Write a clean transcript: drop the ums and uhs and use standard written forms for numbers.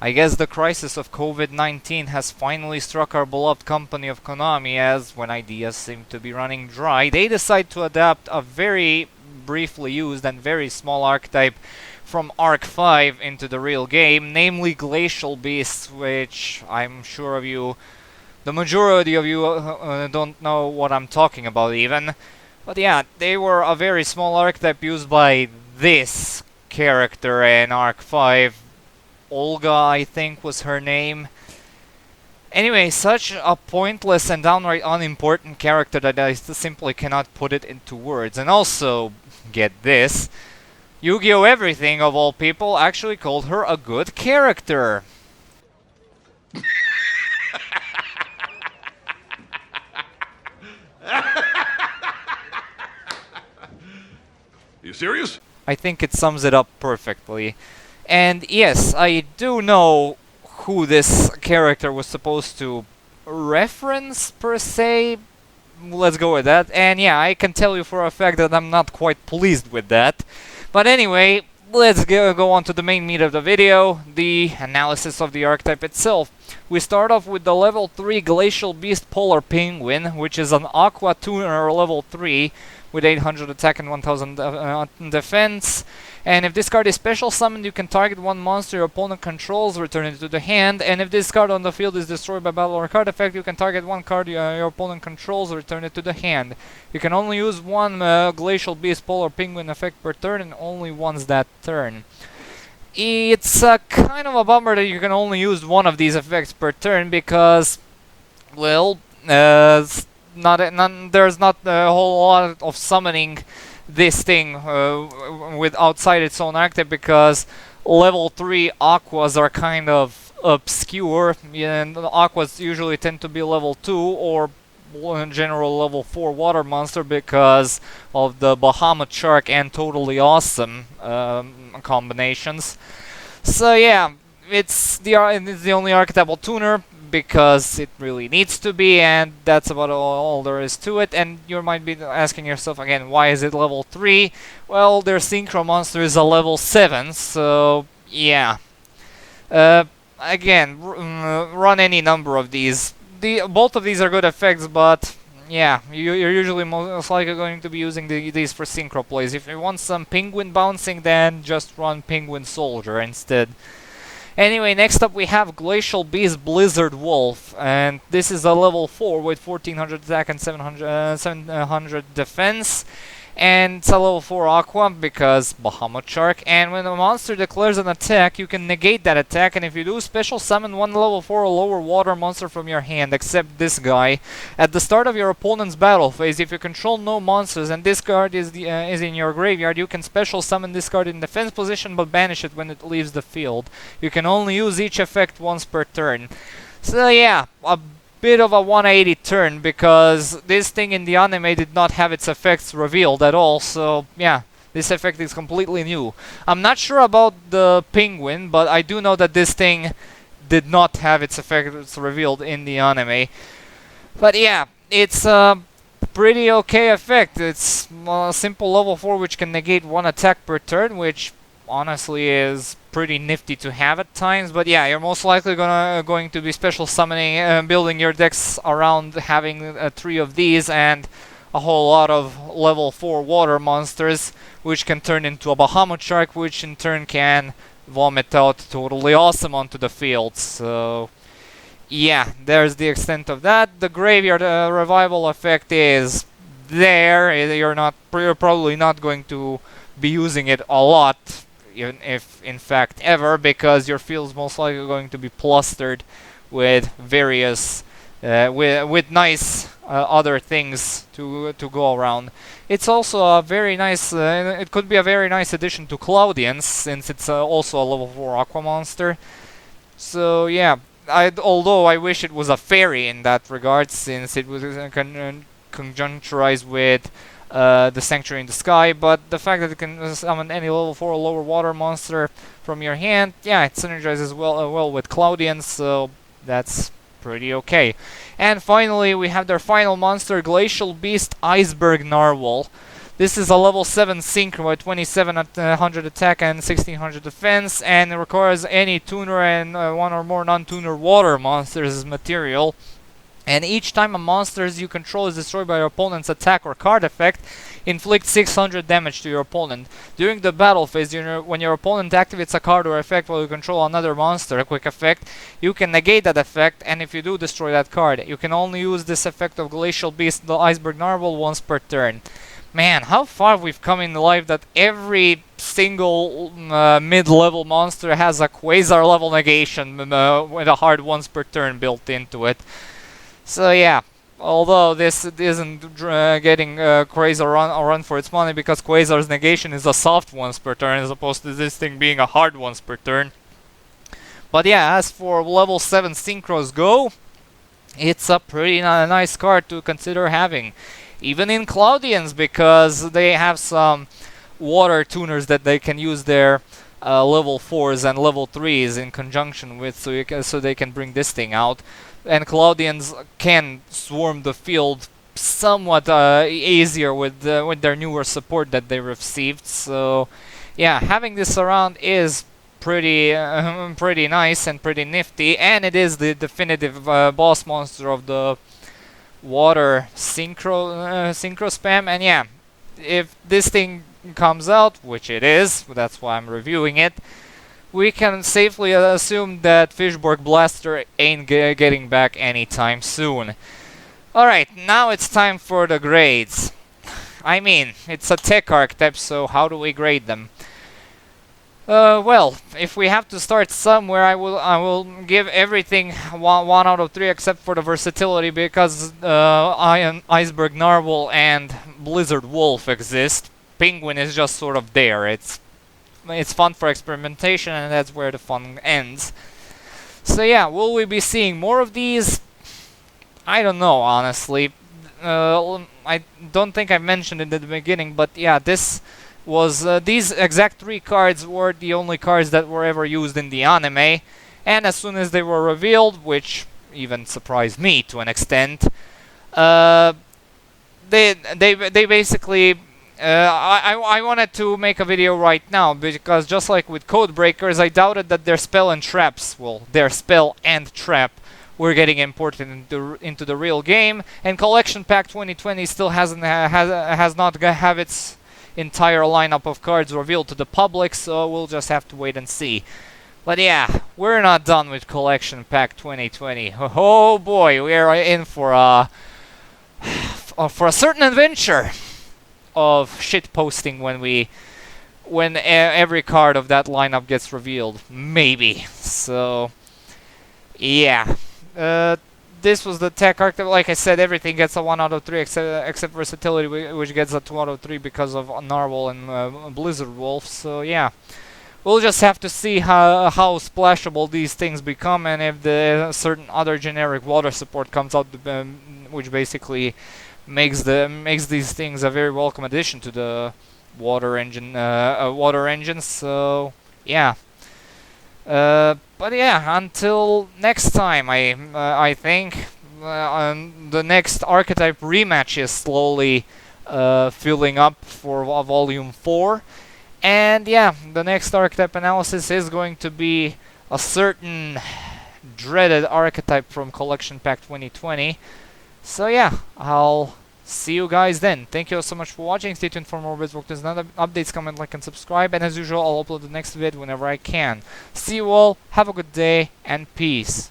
I guess the crisis of COVID-19 has finally struck our beloved company of Konami, as when ideas seem to be running dry, they decide to adapt a very briefly used and very small archetype from Arc 5 into the real game, namely Glacial Beasts, which I'm sure of you, the majority of you don't know what I'm talking about even. But yeah, they were a very small archetype used by this character in Arc 5. Olga, I think, was her name. Anyway, such a pointless and downright unimportant character that I simply cannot put it into words. And also, get this, Yu-Gi-Oh! Everything, of all people, actually called her a good character. You serious? I think it sums it up perfectly. And yes, I do know who this character was supposed to reference, per se. Let's go with that. And yeah, I can tell you for a fact that I'm not quite pleased with that. But anyway, let's go on to the main meat of the video, the analysis of the archetype itself. We start off with the level 3 Glacial Beast Polar Penguin, which is an Aqua Tuner level 3 with 800 attack and 1000 defense. And if this card is special summoned, you can target one monster your opponent controls, return it to the hand. And if this card on the field is destroyed by battle or card effect, you can target one card your opponent controls, return it to the hand. You can only use one Glacial Beast Polar Penguin effect per turn, and only once that turn. It's kind of a bummer that you can only use one of these effects per turn, because, well, there's not a whole lot of summoning this thing with outside its own archetype, because level 3 aquas are kind of obscure, and the aquas usually tend to be level 2 or in general level 4 water monster because of the Bahamut Shark and Totally Awesome combinations. So yeah, it's the only archetypal tuner because it really needs to be, and that's about all there is to it. And you might be asking yourself again, why is it level 3? Well, their synchro monster is a level 7, so yeah. Again, run any number of these. Both of these are good effects, but yeah, you're usually most likely going to be using these for synchro plays. If you want some penguin bouncing, then just run Penguin Soldier instead. Anyway, next up we have Glacial Beast Blizzard Wolf, and this is a level 4 with 1400 attack and 700 defense. And it's a level 4 Aqua because Bahamut Shark. And when a monster declares an attack, you can negate that attack. And if you do, special summon one level 4 or lower water monster from your hand, except this guy. At the start of your opponent's battle phase, if you control no monsters and this card is in your graveyard, you can special summon this card in defense position but banish it when it leaves the field. You can only use each effect once per turn. So yeah, a bit of a 180 turn, because this thing in the anime did not have its effects revealed at all, so yeah, this effect is completely new. I'm not sure about the penguin, but I do know that this thing did not have its effects revealed in the anime. But yeah, it's a pretty okay effect. It's a simple level 4 which can negate one attack per turn, which honestly is pretty nifty to have at times. But yeah, you're most likely going to be special summoning, building your decks around having 3 of these and a whole lot of level 4 water monsters, which can turn into a Bahamut Shark, which in turn can vomit out Totally Awesome onto the field. So yeah, there's the extent of that. The graveyard revival effect is there. You're probably not going to be using it a lot, even if in fact ever, because your field's most likely going to be plastered with various with nice other things to go around. It's also a very nice it could be a very nice addition to Cloudians, since it's also a level 4 aqua monster. So yeah, although I wish it was a fairy in that regard, since it was conjuncturized with the Sanctuary in the Sky, but the fact that it can summon any level 4 or lower water monster from your hand, yeah, it synergizes well with Cloudians, so that's pretty okay. And finally, we have their final monster, Glacial Beast Iceburg Narwhal. This is a level 7 synchro at 2700 attack and 1600 defense, and it requires any tuner and one or more non-tuner water monsters as material. And each time a monster you control is destroyed by your opponent's attack or card effect, inflict 600 damage to your opponent. During the battle phase, when your opponent activates a card or effect while you control another monster, a quick effect, you can negate that effect, and if you do, destroy that card. You can only use this effect of Glacial Beast, the Iceburg Narwhal, once per turn. Man, how far we've come in life that every single mid-level monster has a Quasar level negation with a hard once per turn built into it. So yeah, although this isn't getting Quasar run for its money, because Quasar's negation is a soft once per turn as opposed to this thing being a hard once per turn. But yeah, as for level 7 synchros go, it's a pretty nice card to consider having. Even in Cloudians, because they have some water tuners that they can use their level 4s and level 3s in conjunction with, so they can bring this thing out. And Cloudians can swarm the field somewhat easier with their newer support that they received. So yeah, having this around is pretty pretty nice and pretty nifty, and it is the definitive boss monster of the water synchro spam. And yeah, if this thing comes out, which it is, that's why I'm reviewing it, we can safely assume that Fishborg Blaster ain't getting back anytime soon. Alright, now it's time for the grades. I mean, it's a tech archetype, so how do we grade them? Well, if we have to start somewhere, I will give everything 1 out of 3 except for the versatility, because Iceburg Narwhal and Blizzard Wolf exist. Penguin is just sort of there. It's fun for experimentation, and that's where the fun ends. So yeah, will we be seeing more of these? I don't know, honestly. I don't think I mentioned it at the beginning, but yeah, this was these exact 3 cards were the only cards that were ever used in the anime, and as soon as they were revealed, which even surprised me to an extent, they basically I wanted to make a video right now, because just like with Codebreakers, I doubted that their spell and traps, well, their spell and trap, were getting imported into the real game, and Collection Pack 2020 still has not have its entire lineup of cards revealed to the public, so we'll just have to wait and see. But yeah, we're not done with Collection Pack 2020. Oh boy, we are in for a certain adventure of shit posting when every card of that lineup gets revealed, maybe. So yeah, this was the tech archetype. Like I said, everything gets a 1 out of 3 except versatility, which gets a 2 out of 3 because of Narwhal and Blizzard Wolf. So yeah, we'll just have to see how splashable these things become, and if the certain other generic water support comes out, which basically makes these things a very welcome addition to the water engine. So yeah, but yeah, until next time, I think the next archetype rematch is slowly filling up for volume 4, and yeah, the next archetype analysis is going to be a certain dreaded archetype from Collection Pack 2020. So yeah, I'll see you guys then. Thank you all so much for watching. Stay tuned for more BizWalkthroughs and other updates. Comment, like, and subscribe. And as usual, I'll upload the next vid whenever I can. See you all. Have a good day and peace.